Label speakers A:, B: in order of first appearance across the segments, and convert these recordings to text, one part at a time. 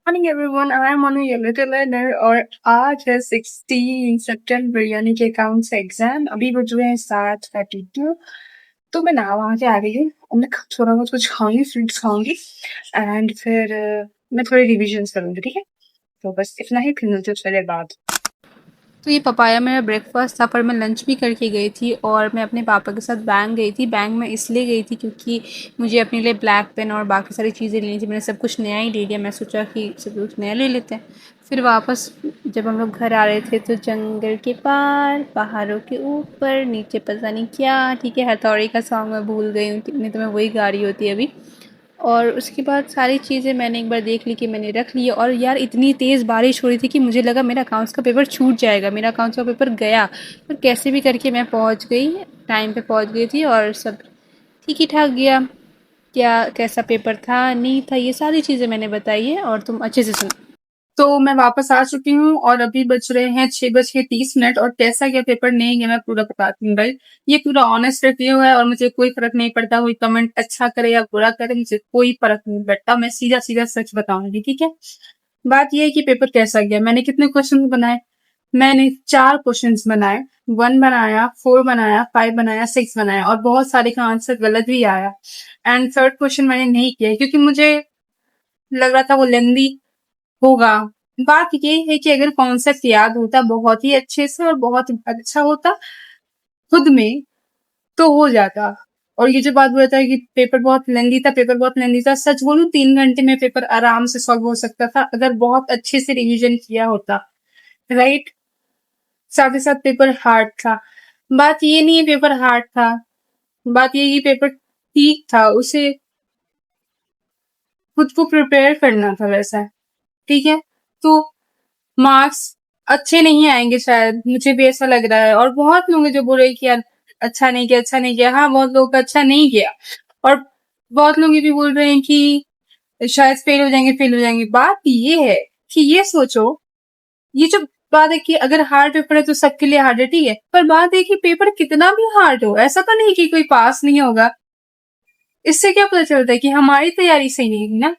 A: Morning everyone, I am Manu your little learner और आज है 16 सितंबर यानी कि अकाउंट्स एग्जाम। अभी बज रहे हैं 7:32। तो मैं नहा वहा के आ गई हूँ। अब मैं थोड़ा बहुत कुछ खाऊंगी, फ्रूट्स खाऊंगी एंड फिर मैं थोड़ी रिविजन करूंगी। ठीक है, तो बस इतना ही, फिर मिलते हैं थोड़ी देर बाद।
B: तो ये पपाया मेरा ब्रेकफास्ट था, पर मैं लंच भी करके गई थी और मैं अपने पापा के साथ बैंक गई थी। बैंक में इसलिए गई थी क्योंकि मुझे अपने लिए ब्लैक पेन और बाकी सारी चीज़ें लेनी थी। मैंने सब कुछ नया ही ले लिया, मैं सोचा कि सब कुछ नया ले लेते हैं। फिर वापस जब हम लोग घर आ रहे थे तो जंगल के पार, पहाड़ों के ऊपर, नीचे पता नहीं क्या, ठीक है, हथौड़ी का सॉन्ग मैं भूल गई हूँ, नहीं तो मैं वही गा रही होती अभी। और उसके बाद सारी चीज़ें मैंने एक बार देख ली कि मैंने रख ली। और यार इतनी तेज़ बारिश हो रही थी कि मुझे लगा मेरा अकाउंट्स का पेपर छूट जाएगा, मेरा अकाउंट्स का पेपर गया। पर कैसे भी करके मैं पहुंच गई, टाइम पे पहुंच गई थी और सब ठीक ही ठाक गया। क्या कैसा पेपर था नहीं था ये सारी चीज़ें मैंने बताई है और तुम अच्छे से सुनो।
A: तो मैं वापस आ चुकी हूँ और अभी बज रहे हैं 6:30 और कैसा क्या पेपर नहीं गया मैं पूरा बताती हूँ भाई। ये पूरा ऑनेस्ट रिव्यू है और मुझे कोई फर्क नहीं पड़ता कोई कमेंट अच्छा करे या बुरा करे, मुझे कोई फर्क नहीं पड़ता। मैं सीधा सीधा सच बताऊंगी, ठीक है। बात ये है कि पेपर कैसा गया। मैंने कितने क्वेश्चन बनाए? मैंने 4 क्वेश्चन बनाए। 1 बनाया, 4 बनाया, 5 बनाया, 6 बनाया और बहुत सारे का आंसर गलत भी आया। एंड थर्ड क्वेश्चन मैंने नहीं किया क्योंकि मुझे लग रहा था वो लेंदी होगा। बात ये है कि अगर कॉन्सेप्ट याद होता बहुत ही अच्छे से और बहुत अच्छा होता खुद में, तो हो जाता। और ये जो बात बोलता है कि पेपर बहुत लेंदी था, पेपर बहुत लेंदी था, सच बोलूं 3 घंटे में पेपर आराम से सॉल्व हो सकता था अगर बहुत अच्छे से रिवीजन किया होता। राइट। साथ ही साथ पेपर हार्ड था। बात ये नहीं है पेपर हार्ड था, बात ये कि पेपर ठीक था, उसे खुद को प्रिपेयर करना था वैसा। ठीक है। तो मार्क्स अच्छे नहीं आएंगे शायद, मुझे भी ऐसा लग रहा है। और बहुत लोग हैं जो बोल रहे हैं कि यार अच्छा नहीं किया, अच्छा नहीं किया। हाँ, बहुत लोग का अच्छा नहीं किया और बहुत लोग ये भी बोल रहे हैं कि शायद फेल हो जाएंगे, फेल हो जाएंगे। बात ये है कि ये सोचो, ये जो बात है कि अगर हार्ड पेपर है तो सबके लिए हार्ड है, ठीक है, पर बात है कि पेपर कितना भी हार्ड हो, ऐसा तो नहीं कि कोई पास नहीं होगा। इससे क्या पता चलता है कि हमारी तैयारी सही नहीं है ना।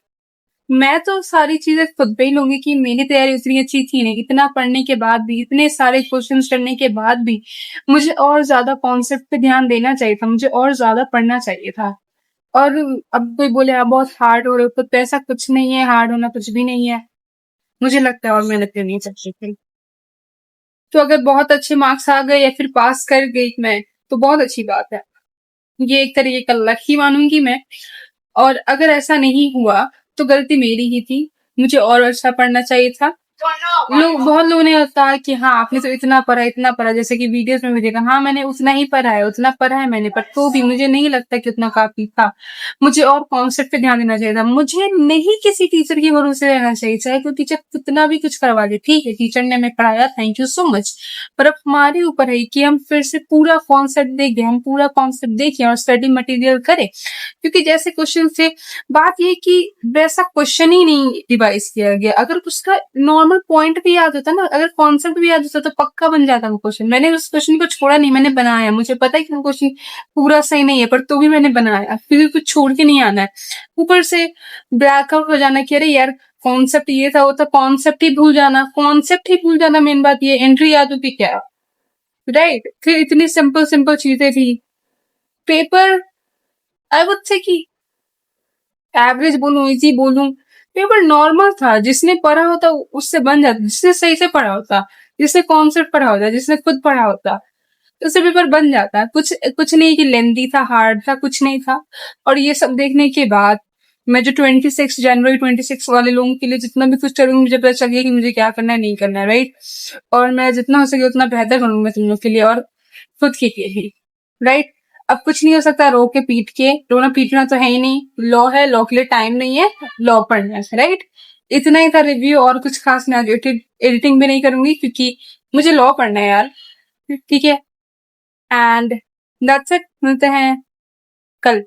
A: मैं तो सारी चीजें खुद पे ही लूंगी कि मेरी तैयारी उतनी अच्छी थी नहीं। इतना पढ़ने के बाद भी, इतने सारे क्वेश्चन करने के बाद भी मुझे और ज्यादा कॉन्सेप्ट पे ध्यान देना चाहिए था, मुझे और ज्यादा पढ़ना चाहिए था। और अब कोई बोले आप बहुत हार्ड हो रहे हो, तो ऐसा कुछ नहीं है, हार्ड होना कुछ भी नहीं है। मुझे लगता है और मेहनत करनी चाहिए थी। तो अगर बहुत अच्छे मार्क्स आ गए या फिर पास कर गई मैं, तो बहुत अच्छी बात है। ये एक तरीके का लक ही मानूंगी मैं। और अगर ऐसा नहीं हुआ तो गलती मेरी ही थी, मुझे और अच्छा पढ़ना चाहिए था। बहुत लोगों ने कहा कि हाँ आपने तो इतना पढ़ा, जैसे कि वीडियोस में भी देखा। हाँ, मैंने उतना ही पढ़ा है, उतना पढ़ा है मैंने, पर तो भी मुझे नहीं लगता कि उतना काफी था। मुझे और कॉन्सेप्ट पे ध्यान देना चाहिए था। मुझे नहीं किसी टीचर के भरोसे रहना चाहिए, चाहे कोई टीचर कितना भी कुछ करवा दे। ठीक है, टीचर ने हमें पढ़ाया, थैंक यू सो मच, पर अब हमारे ऊपर है कि हम फिर से पूरा कॉन्सेप्ट देखें, हम पूरा कॉन्सेप्ट देखें और स्टडी मटेरियल करें। क्योंकि जैसे क्वेश्चन थे, बात ये कि वैसा क्वेश्चन ही नहीं डिवाइस किया गया। अगर उसका नॉर्मल पॉइंट भी याद होता ना, अगर कॉन्सेप्ट भी याद होता तो पक्का बन जाता वो क्वेश्चन। मैंने उस क्वेश्चन को छोड़ा नहीं, मैंने बनाया। मुझे पता है कि वो क्वेश्चन पूरा सही नहीं है, पर तो भी मैंने बनाया, फिर कुछ छोड़ के नहीं आना है। ऊपर से ब्लैकआउट हो जाना कि अरे यार कॉन्सेप्ट ये था वो था, कॉन्सेप्ट ही भूल जाना, कॉन्सेप्ट ही भूल जाना। मेन बात ये एंट्री याद होती क्या, राइट। फिर इतनी सिंपल सिंपल चीजें थी। पेपर आई वुड से कि एवरेज बोलूं, इजी बोलूं, पेपर नॉर्मल था। जिसने पढ़ा होता उससे बन जाता, जिसने सही से पढ़ा होता, जिसने कॉन्सेप्ट पढ़ा होता, जिसने खुद पढ़ा होता, उससे पेपर बन जाता। कुछ कुछ नहीं कि लेंदी था, हार्ड था, कुछ नहीं था। और ये सब देखने के बाद मैं जो 26 जनवरी 26 वाले लोगों के लिए जितना भी कुछ करूंगी, मुझे पता चल गया कि मुझे क्या करना है, नहीं करना है, राइट। और मैं जितना हो सके उतना बेहतर करूंगा तुम लोग के लिए और खुद के लिए ही, राइट। अब कुछ नहीं हो सकता रो के पीट के, रोना पीटना तो है ही नहीं। लॉ है, लॉ के लिए टाइम नहीं है, लॉ पढ़ना है, राइट। इतना ही था रिव्यू, और कुछ खास मैं एडिटिंग भी नहीं करूंगी क्योंकि मुझे लॉ पढ़ना है यार, ठीक है। एंड दैट्स इट, मिलते हैं कल।